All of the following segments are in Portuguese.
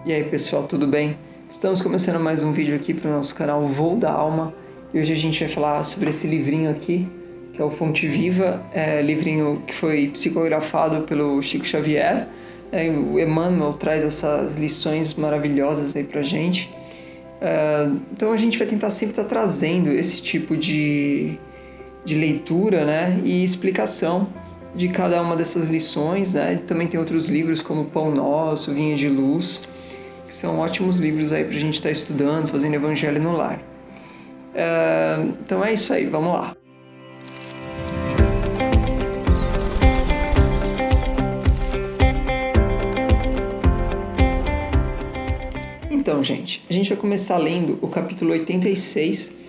E aí pessoal, tudo bem? Estamos começando mais um vídeo aqui para o nosso canal Voo da Alma e hoje a gente vai falar sobre esse livrinho aqui, que é o Fonte Viva, livrinho que foi psicografado pelo Chico Xavier. O Emmanuel traz essas lições maravilhosas aí pra gente. Então a gente vai tentar sempre estar trazendo esse tipo de leitura, né, e explicação de cada uma dessas lições, né? Também tem outros livros como Pão Nosso, Vinha de Luz, que são ótimos livros aí para a gente estar estudando, fazendo evangelho no lar. Então é isso aí, vamos lá. Então, gente, a gente vai começar lendo o capítulo 86,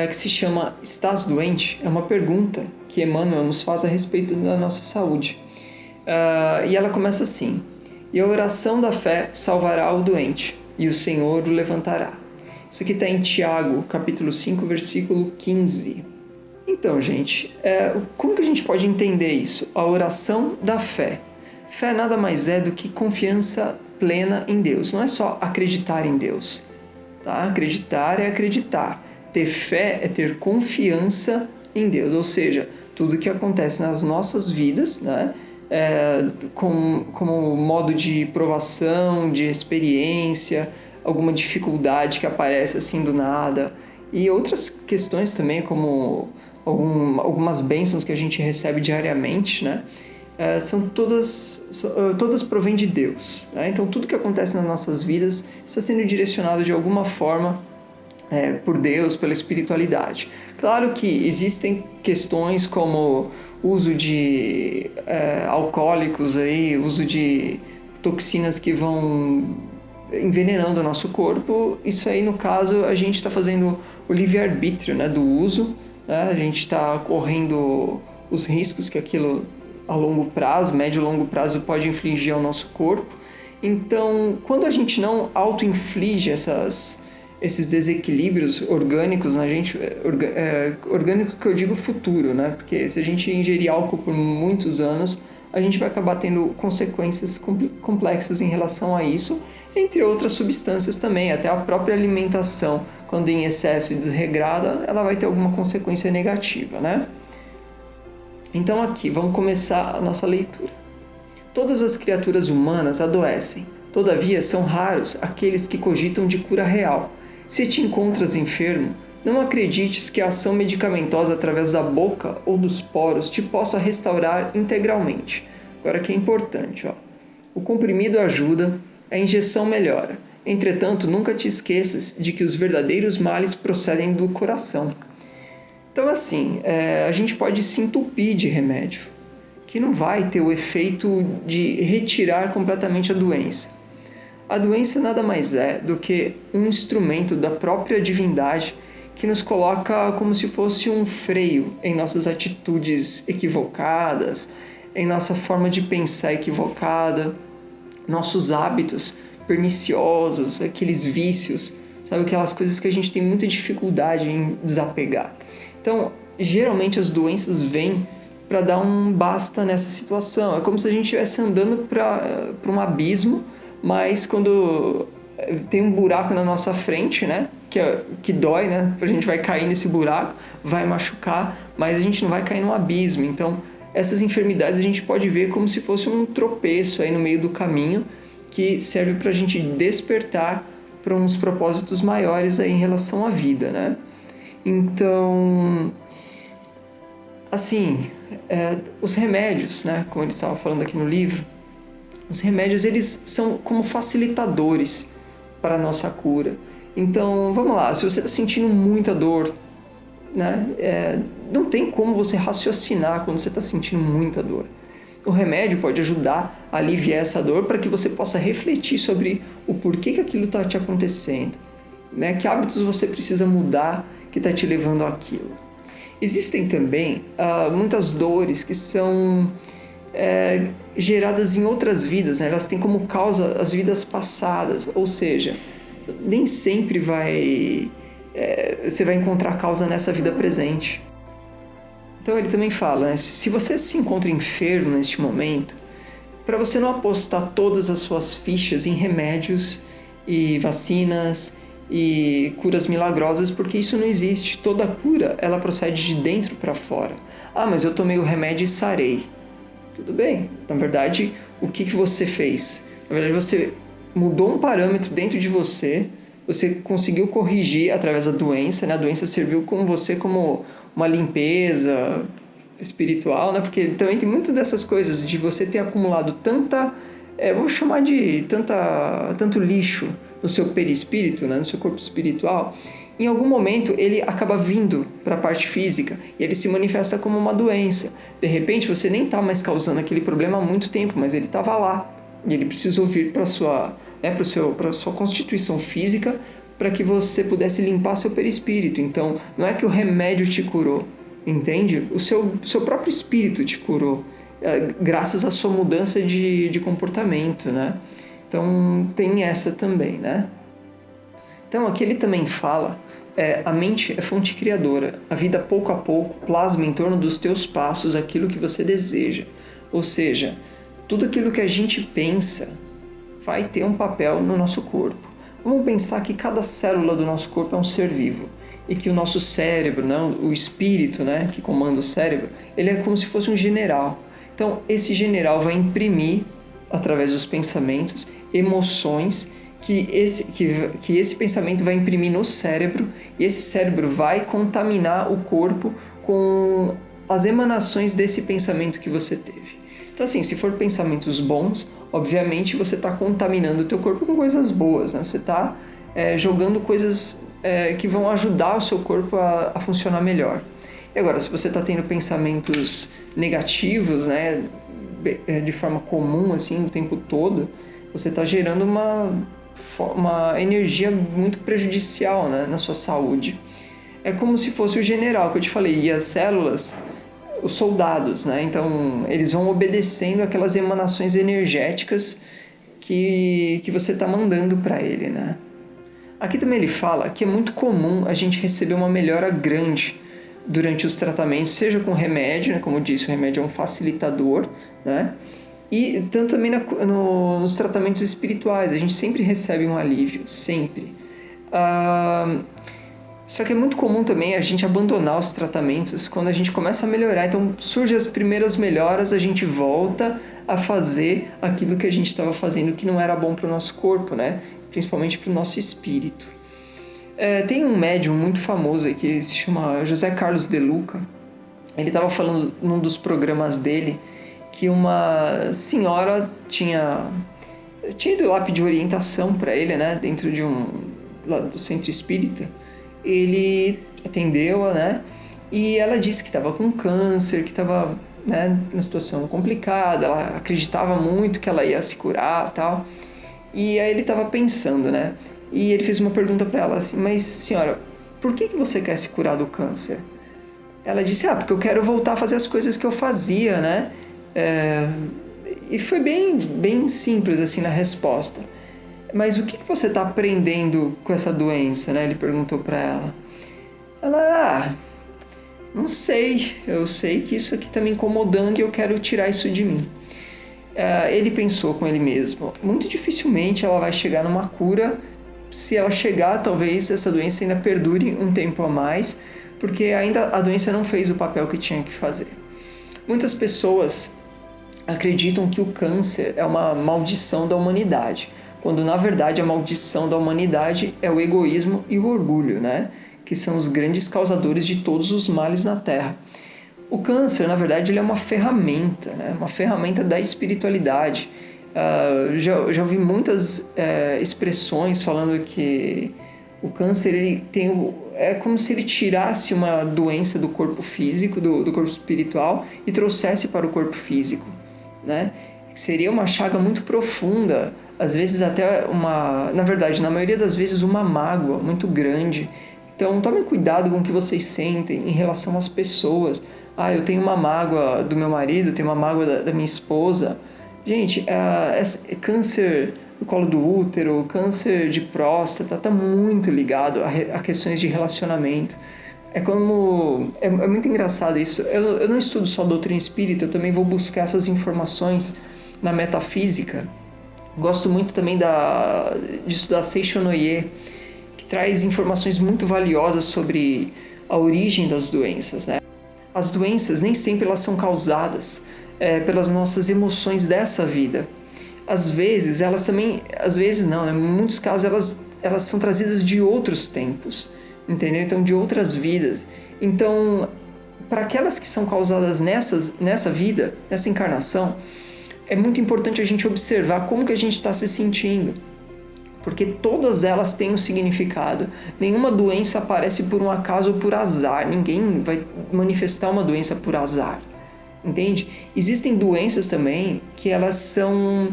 que se chama Estás doente? É uma pergunta que Emmanuel nos faz a respeito da nossa saúde. E ela começa assim: e a oração da fé salvará o doente, e o Senhor o levantará. Isso aqui está em Tiago, capítulo 5, versículo 15. Então, gente, como que a gente pode entender isso? A oração da fé. Fé nada mais é do que confiança plena em Deus. Não é só acreditar em Deus. Tá? Acreditar é acreditar. Ter fé é ter confiança em Deus. Ou seja, tudo que acontece nas nossas vidas, né? Como modo de provação, de experiência, alguma dificuldade que aparece assim do nada, e outras questões também, como algumas bênçãos que a gente recebe diariamente, né? São todas provêm de Deus, né? Então tudo que acontece nas nossas vidas está sendo direcionado de alguma forma por Deus, pela espiritualidade. Claro que existem questões como uso de alcoólicos, uso de toxinas que vão envenenando o nosso corpo. Isso aí, no caso, a gente está fazendo o livre-arbítrio, né, do uso, né? A gente está correndo os riscos que aquilo a longo prazo, médio e longo prazo, pode infligir ao nosso corpo. Então, quando a gente não auto-inflige esses desequilíbrios orgânicos na gente, orgânico que eu digo futuro, né? Porque se a gente ingerir álcool por muitos anos, a gente vai acabar tendo consequências complexas em relação a isso, entre outras substâncias também. Até a própria alimentação, quando em excesso e desregrada, ela vai ter alguma consequência negativa, né? Então aqui, vamos começar a nossa leitura. Todas as criaturas humanas adoecem, todavia são raros aqueles que cogitam de cura real. Se te encontras enfermo, não acredites que a ação medicamentosa através da boca ou dos poros te possa restaurar integralmente. Agora que é importante, ó. O comprimido ajuda, a injeção melhora. Entretanto, nunca te esqueças de que os verdadeiros males procedem do coração. Então, assim, a gente pode se entupir de remédio, que não vai ter o efeito de retirar completamente a doença. A doença nada mais é do que um instrumento da própria divindade que nos coloca como se fosse um freio em nossas atitudes equivocadas, em nossa forma de pensar equivocada, nossos hábitos perniciosos, aqueles vícios, sabe, aquelas coisas que a gente tem muita dificuldade em desapegar. Então, geralmente as doenças vêm para dar um basta nessa situação. É como se a gente estivesse andando para um abismo, mas quando tem um buraco na nossa frente, né, que dói, né, a gente vai cair nesse buraco, vai machucar, mas a gente não vai cair no abismo. Então, essas enfermidades a gente pode ver como se fosse um tropeço aí no meio do caminho, que serve para a gente despertar para uns propósitos maiores aí em relação à vida, né? Então, assim, os remédios, né, como ele estava falando aqui no livro, os remédios, eles são como facilitadores para a nossa cura. Então, vamos lá, se você está sentindo muita dor, né, não tem como você raciocinar quando você está sentindo muita dor. O remédio pode ajudar a aliviar essa dor para que você possa refletir sobre o porquê que aquilo está te acontecendo, né, que hábitos você precisa mudar que está te levando àquilo. Existem também muitas dores que são geradas em outras vidas, né? Elas têm como causa as vidas passadas, ou seja, nem sempre você vai encontrar causa nessa vida presente. Então ele também fala, né? Se você se encontra enfermo neste momento, para você não apostar todas as suas fichas em remédios e vacinas e curas milagrosas, porque isso não existe. Toda cura, ela procede de dentro para fora. Ah, mas eu tomei o remédio e sarei. Tudo bem. Na verdade, o que você fez? Na verdade, você mudou um parâmetro dentro de você, você conseguiu corrigir através da doença, né? A doença serviu com você como uma limpeza espiritual, né? Porque também tem muito dessas coisas de você ter acumulado vou chamar de tanto lixo no seu perispírito, né? No seu corpo espiritual. Em algum momento ele acaba vindo para a parte física e ele se manifesta como uma doença. De repente você nem está mais causando aquele problema há muito tempo, mas ele estava lá e ele precisou vir para a sua constituição física para que você pudesse limpar seu perispírito. Então não é que o remédio te curou, entende? O seu próprio espírito te curou, graças à sua mudança de comportamento, né? Então tem essa também, né? Então aqui ele também fala, a mente é fonte criadora, a vida pouco a pouco plasma em torno dos teus passos aquilo que você deseja. Ou seja, tudo aquilo que a gente pensa vai ter um papel no nosso corpo. Vamos pensar que cada célula do nosso corpo é um ser vivo e que o nosso cérebro, né, o espírito, né, que comanda o cérebro, ele é como se fosse um general. Então esse general vai imprimir, através dos pensamentos, emoções que esse pensamento vai imprimir no cérebro, e esse cérebro vai contaminar o corpo com as emanações desse pensamento que você teve. Então assim, se for pensamentos bons, obviamente você está contaminando o teu corpo com coisas boas, né? Você está jogando coisas que vão ajudar o seu corpo a funcionar melhor. E agora, se você está tendo pensamentos negativos, né, de forma comum, assim, o tempo todo, você está gerando uma energia muito prejudicial, né, na sua saúde. É como se fosse o general que eu te falei, e as células, os soldados, né? Então eles vão obedecendo aquelas emanações energéticas que você está mandando para ele, né? Aqui também ele fala que é muito comum a gente receber uma melhora grande durante os tratamentos, seja com remédio, né? Como eu disse, o remédio é um facilitador, né? E tanto também nos tratamentos espirituais, a gente sempre recebe um alívio, sempre. Só que é muito comum também a gente abandonar os tratamentos quando a gente começa a melhorar. Então surgem as primeiras melhoras, a gente volta a fazer aquilo que a gente estava fazendo que não era bom para o nosso corpo, né? Principalmente para o nosso espírito. Tem um médium muito famoso aí que se chama José Carlos de Luca. Ele estava falando num dos programas dele que uma senhora tinha ido lá pedir orientação para ele, né? Dentro lá do centro espírita. Ele atendeu-a, né? E ela disse que estava com câncer, que estava, né, numa situação complicada, ela acreditava muito que ela ia se curar e tal. E aí ele estava pensando, né? E ele fez uma pergunta para ela assim, mas senhora, por que você quer se curar do câncer? Ela disse, porque eu quero voltar a fazer as coisas que eu fazia, né? E foi bem simples assim na resposta. Mas o que você está aprendendo com essa doença, né? Ele perguntou para ela. Ela, não sei. Eu sei que isso aqui está me incomodando e eu quero tirar isso de mim. Ele pensou com ele mesmo. Muito dificilmente ela vai chegar numa cura. Se ela chegar, talvez essa doença ainda perdure um tempo a mais, porque ainda a doença não fez o papel que tinha que fazer. Muitas pessoas acreditam que o câncer é uma maldição da humanidade, quando na verdade a maldição da humanidade é o egoísmo e o orgulho, né? Que são os grandes causadores de todos os males na Terra. O câncer, na verdade, ele é uma ferramenta, né? Uma ferramenta da espiritualidade. Já ouvi muitas expressões falando que o câncer ele é como se ele tirasse uma doença do corpo físico, do corpo espiritual, e trouxesse para o corpo físico, né? Seria uma chaga muito profunda, às vezes até na verdade, na maioria das vezes, uma mágoa muito grande. Então, tomem cuidado com o que vocês sentem em relação às pessoas. Eu tenho uma mágoa do meu marido, tenho uma mágoa da minha esposa. Gente, câncer no colo do útero, câncer de próstata, está muito ligado a questões de relacionamento. É muito engraçado isso. Eu não estudo só doutrina espírita, eu também vou buscar essas informações na metafísica. Gosto muito também de estudar Seisho no Ie, que traz informações muito valiosas sobre a origem das doenças, né? As doenças nem sempre elas são causadas pelas nossas emoções dessa vida. Às vezes, elas também... Às vezes não, né? Em muitos casos elas são trazidas de outros tempos, entendeu? Então, de outras vidas. Então, para aquelas que são causadas nessa vida, nessa encarnação, é muito importante a gente observar como que a gente está se sentindo. Porque todas elas têm um significado. Nenhuma doença aparece por um acaso ou por azar. Ninguém vai manifestar uma doença por azar. Entende? Existem doenças também que elas são...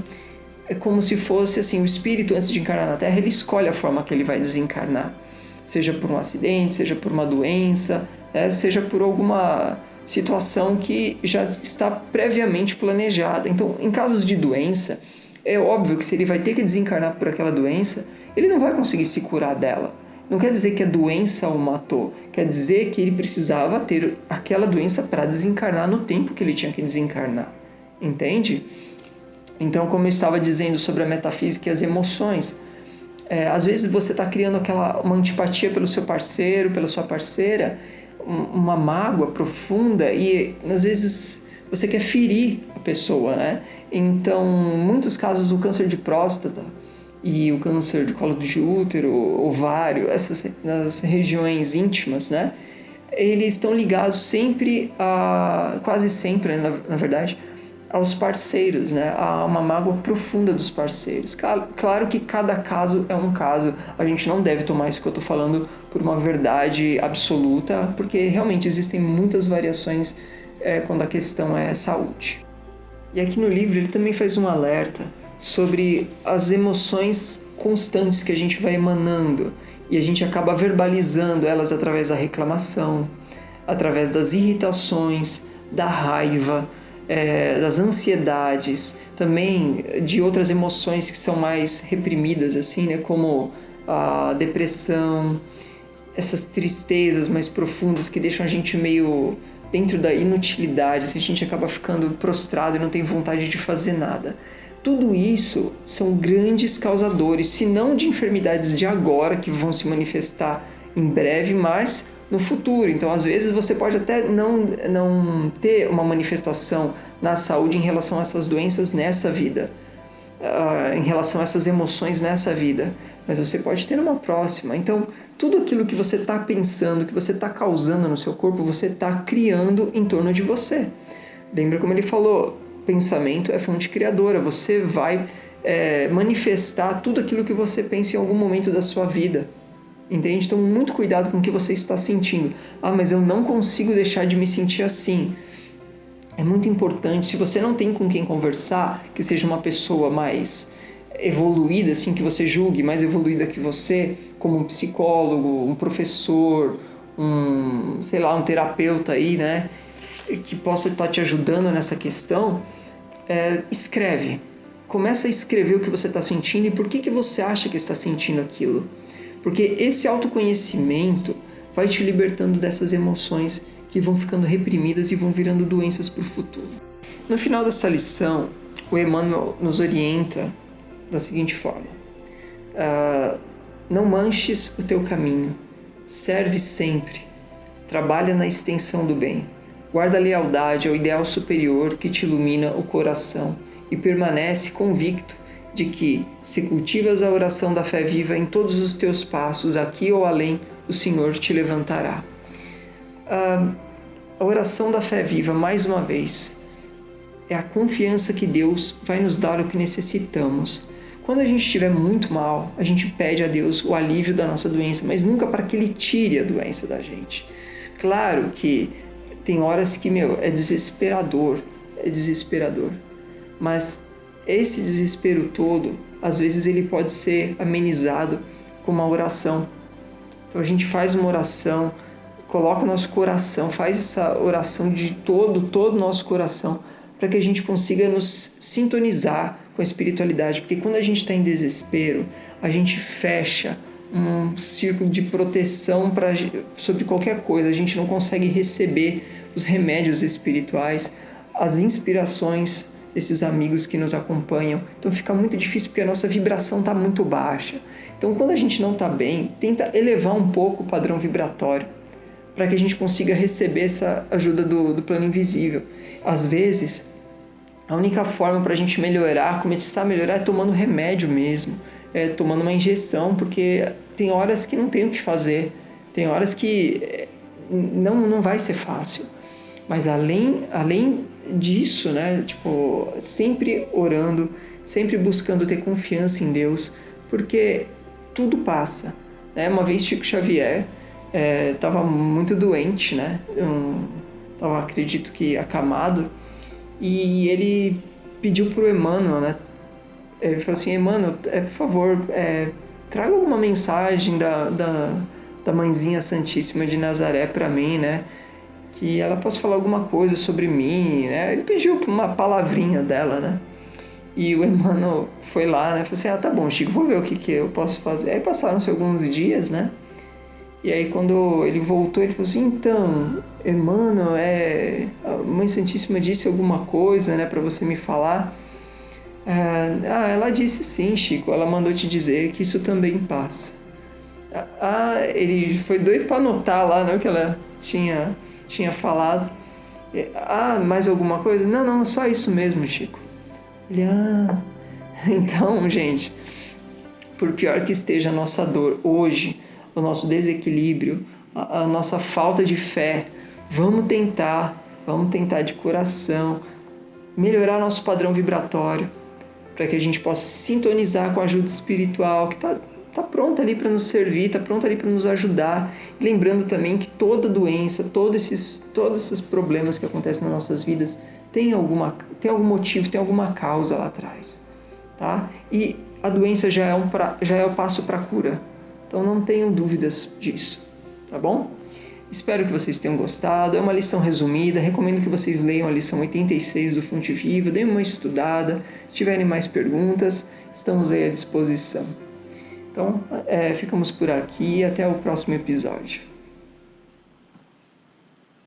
É como se fosse assim, o espírito antes de encarnar na Terra, ele escolhe a forma que ele vai desencarnar. Seja por um acidente, seja por uma doença, seja por alguma situação que já está previamente planejada. Então, em casos de doença, é óbvio que se ele vai ter que desencarnar por aquela doença, ele não vai conseguir se curar dela. Não quer dizer que a doença o matou, quer dizer que ele precisava ter aquela doença para desencarnar no tempo que ele tinha que desencarnar. Entende? Então, como eu estava dizendo sobre a metafísica e as emoções, às vezes você está criando uma antipatia pelo seu parceiro, pela sua parceira, uma mágoa profunda e às vezes você quer ferir a pessoa, né? Então, em muitos casos, o câncer de próstata e o câncer de colo de útero, ovário, nas regiões íntimas, né? Eles estão ligados sempre quase sempre, na verdade, aos parceiros, né? Há uma mágoa profunda dos parceiros. Claro que cada caso é um caso. A gente não deve tomar isso que eu estou falando por uma verdade absoluta, porque realmente existem muitas variações quando a questão é saúde. E aqui no livro ele também faz um alerta sobre as emoções constantes que a gente vai emanando e a gente acaba verbalizando elas através da reclamação, através das irritações, da raiva, das ansiedades, também de outras emoções que são mais reprimidas, assim, né, como a depressão, essas tristezas mais profundas que deixam a gente meio dentro da inutilidade, assim, a gente acaba ficando prostrado e não tem vontade de fazer nada. Tudo isso são grandes causadores, se não de enfermidades de agora, que vão se manifestar em breve, mas no futuro. Então, às vezes, você pode até não ter uma manifestação na saúde em relação a essas doenças nessa vida, em relação a essas emoções nessa vida, mas você pode ter uma próxima. Então, tudo aquilo que você está pensando, que você está causando no seu corpo, você está criando em torno de você. Lembra como ele falou, pensamento é fonte criadora, você vai manifestar tudo aquilo que você pensa em algum momento da sua vida. Entende? Então, muito cuidado com o que você está sentindo. Mas eu não consigo deixar de me sentir assim. É muito importante, se você não tem com quem conversar, que seja uma pessoa mais evoluída, assim, que você julgue, mais evoluída que você, como um psicólogo, um professor, um terapeuta aí, né, que possa estar te ajudando nessa questão, escreve. Começa a escrever o que você está sentindo e por que você acha que está sentindo aquilo. Porque esse autoconhecimento vai te libertando dessas emoções que vão ficando reprimidas e vão virando doenças para o futuro. No final dessa lição, o Emmanuel nos orienta da seguinte forma: não manches o teu caminho, serve sempre, trabalha na extensão do bem, guarda a lealdade ao ideal superior que te ilumina o coração e permanece convicto de que, se cultivas a oração da fé viva em todos os teus passos, aqui ou além, o Senhor te levantará. A oração da fé viva, mais uma vez, é a confiança que Deus vai nos dar o que necessitamos. Quando a gente estiver muito mal, a gente pede a Deus o alívio da nossa doença, mas nunca para que Ele tire a doença da gente. Claro que tem horas que, é desesperador, mas esse desespero todo, às vezes ele pode ser amenizado com uma oração. Então a gente faz uma oração, coloca o nosso coração, faz essa oração de todo o nosso coração, para que a gente consiga nos sintonizar com a espiritualidade. Porque quando a gente está em desespero, a gente fecha um círculo de proteção sobre qualquer coisa. A gente não consegue receber os remédios espirituais, as inspirações desses amigos que nos acompanham. Então fica muito difícil porque a nossa vibração está muito baixa. Então quando a gente não está bem, tenta elevar um pouco o padrão vibratório para que a gente consiga receber essa ajuda do plano invisível. Às vezes, a única forma para a gente melhorar, começar a melhorar, é tomando remédio mesmo, tomando uma injeção, porque tem horas que não tem o que fazer, tem horas que não vai ser fácil. Mas além disso, né, tipo, sempre orando, sempre buscando ter confiança em Deus, porque tudo passa. Né? Uma vez Chico Xavier estava muito doente, né? Estava, acredito que, acamado, e ele pediu para o Emmanuel, né? Ele falou assim: Emmanuel, por favor, traga alguma mensagem da Mãezinha Santíssima de Nazaré para mim, né? Que ela possa falar alguma coisa sobre mim, né? Ele pediu uma palavrinha dela, né? E o Emmanuel foi lá, né? Falou assim: tá bom, Chico, vou ver o que eu posso fazer. Aí passaram-se alguns dias, né? E aí quando ele voltou, ele falou assim: então, Emmanuel, a Mãe Santíssima disse alguma coisa, né, para você me falar? Ela disse sim, Chico, ela mandou te dizer que isso também passa. Ele foi doido para anotar lá, né, o que ela tinha falado. Mais alguma coisa? Não, só isso mesmo, Chico. Ele, então, gente, por pior que esteja a nossa dor hoje, o nosso desequilíbrio, a nossa falta de fé, vamos tentar de coração melhorar nosso padrão vibratório para que a gente possa sintonizar com a ajuda espiritual que está pronta ali para nos servir, está pronta ali para nos ajudar. E lembrando também que toda doença, todos esses problemas que acontecem nas nossas vidas tem algum motivo, tem alguma causa lá atrás, tá? E a doença já é o passo para a cura. Então não tenham dúvidas disso, tá bom? Espero que vocês tenham gostado. É uma lição resumida. Recomendo que vocês leiam a lição 86 do Fonte Viva, deem uma estudada. Se tiverem mais perguntas, estamos aí à disposição. Então, ficamos por aqui e até o próximo episódio.